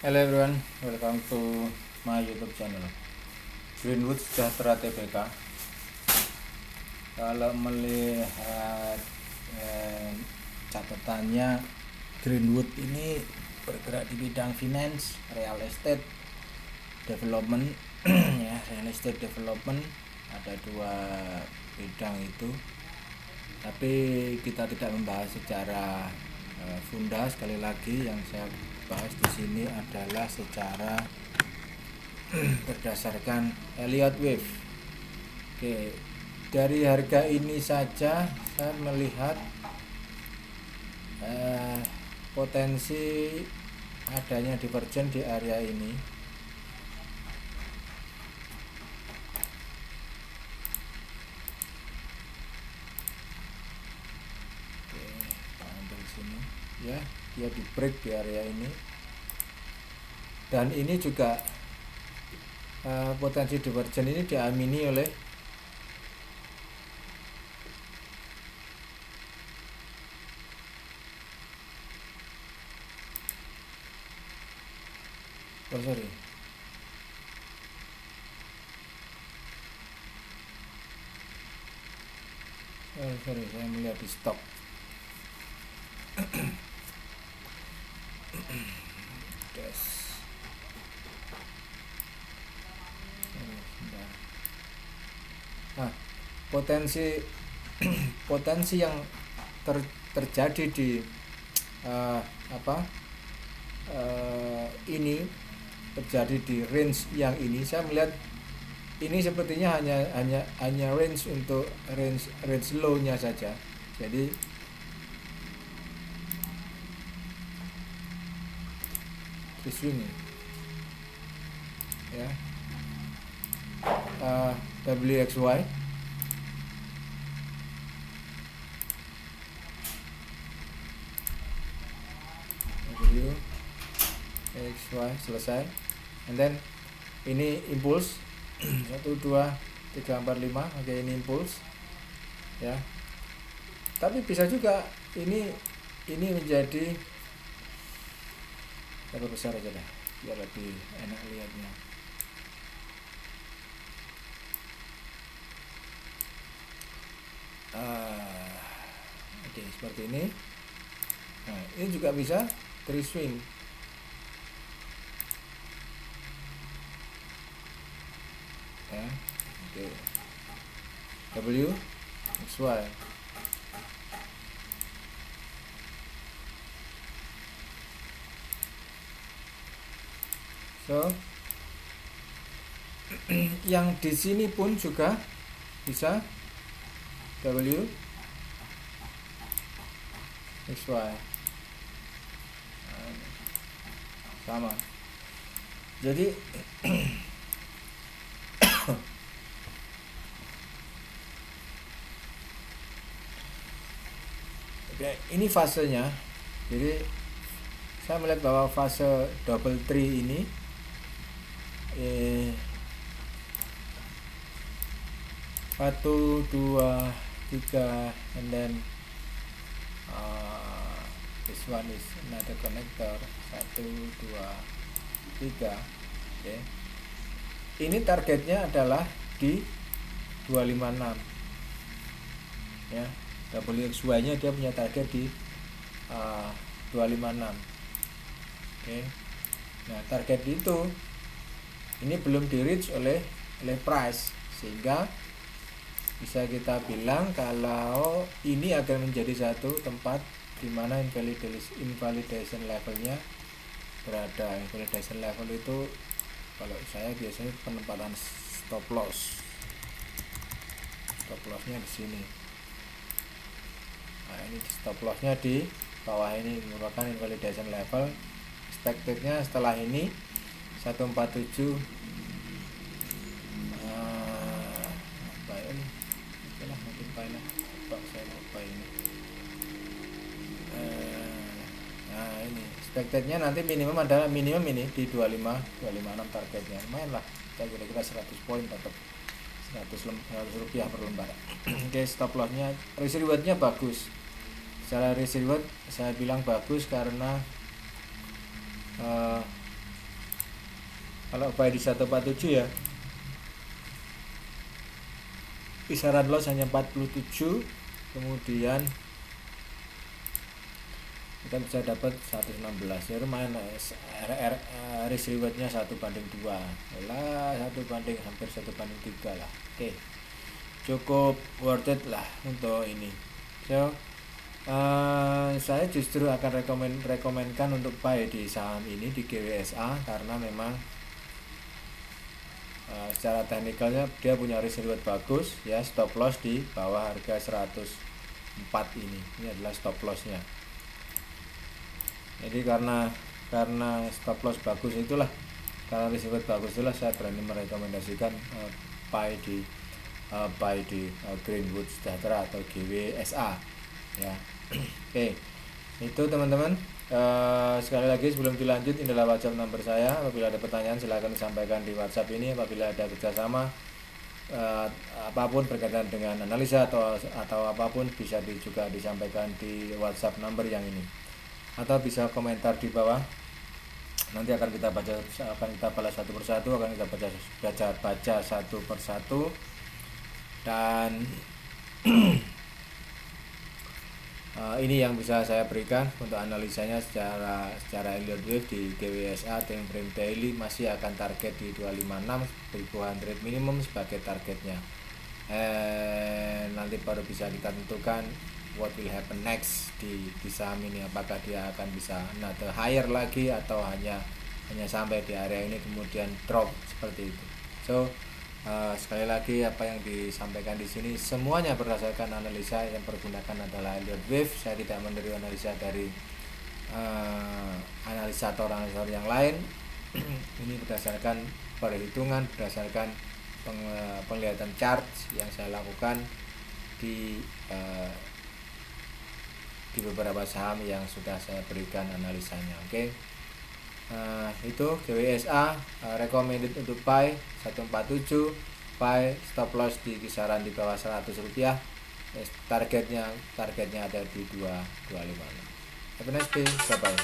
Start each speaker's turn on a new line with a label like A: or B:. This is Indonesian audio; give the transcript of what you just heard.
A: Hello everyone, welcome to my YouTube channel Greenwood Sejahtera TBK. Kalau melihat catatannya, Greenwood ini bergerak di bidang finance, real estate development. Ya, real estate development ada dua bidang itu. Tapi kita tidak membahas secara funda. Sekali lagi yang saya bahas di sini adalah secara berdasarkan Elliott Wave. Oke, dari harga ini saja saya melihat potensi adanya divergen di area ini. Oke, kita ambil sini ya, dia di break di area ini, dan ini juga potensi divergen ini diamini oleh sorry saya melihat di stok. Nah, potensi yang terjadi di ini terjadi di range yang ini. Saya melihat ini sepertinya hanya range untuk range low-nya saja. Jadi swing ya, WXY selesai, and then ini impulse 1 2 3 4 5. Oke, ini impulse ya, tapi bisa juga ini menjadi lebar besar aja deh biar lebih enak lihatnya. Oke, seperti ini. Nah, ini juga bisa 3 swing ya. Oke, WXY so yang di sini pun juga bisa WXY sama. Jadi oke, ini fasenya. Jadi saya melihat bahwa fase double tree ini 1 2 3, and then this one is another connector 1 2 3. Okay. Ini targetnya adalah di 256 ya. WXY nya dia punya target di 256. Oke. Nah, target itu ini belum di reach oleh price, sehingga bisa kita bilang kalau ini akan menjadi satu tempat di mana invalidation levelnya berada. Invalidation level itu kalau saya biasanya penempatan stop lossnya di sini. Nah, ini stop lossnya di bawah ini merupakan invalidation level. Expectednya setelah ini 147 expectednya nanti minimum adalah ini di 26 targetnya. Lumayan lah, kita kira-kira 100 poin tetap 100 rupiah per lembar. Oke, stop lossnya, risk rewardnya bagus. Secara risk reward saya bilang bagus karena Kalau buy di 147 ya kisaran loss hanya 47, kemudian kita bisa dapat 116 ya, lumayan. Risk rewardnya 1:2 lah, 1 banding hampir 1:3 lah. Oke, cukup worth it lah untuk ini. So saya justru akan rekomenkan untuk buy di saham ini di GWSA karena memang secara teknikalnya dia punya risk reward bagus ya. Stop loss di bawah harga 104 ini adalah stop lossnya. Jadi karena stop loss bagus itulah, karena risk reward bagus itulah saya berani merekomendasikan buy di Greenwood Sejahtera atau GWSA ya. Oke, itu teman-teman. Sekali lagi sebelum dilanjut, ini adalah WhatsApp number saya. Apabila ada pertanyaan silahkan disampaikan di WhatsApp ini. Apabila ada kerjasama apapun berkaitan dengan analisa atau apapun bisa juga disampaikan di WhatsApp number yang ini, atau bisa komentar di bawah. Nanti akan kita balas satu persatu, akan kita baca satu persatu. Dan ini yang bisa saya berikan untuk analisanya secara Elliott Wave di GWSA. Time frame daily masih akan target di 256 300 minimum sebagai targetnya. Nanti baru bisa kita tentukan what will happen next di saham ini, apakah dia akan bisa another higher lagi atau hanya sampai di area ini kemudian drop seperti itu. So sekali lagi, apa yang disampaikan di sini semuanya berdasarkan analisa. Yang pergunakan adalah Elliott Wave. Saya tidak menerima analisa dari analisator yang lain. Ini berdasarkan perhitungan, berdasarkan penglihatan chart yang saya lakukan di beberapa saham yang sudah saya berikan analisanya. Oke. Itu GWSA recommended untuk buy 147, buy stop loss di kisaran di bawah 100 rupiah. Targetnya ada di 225. Have a nice day, bye bye.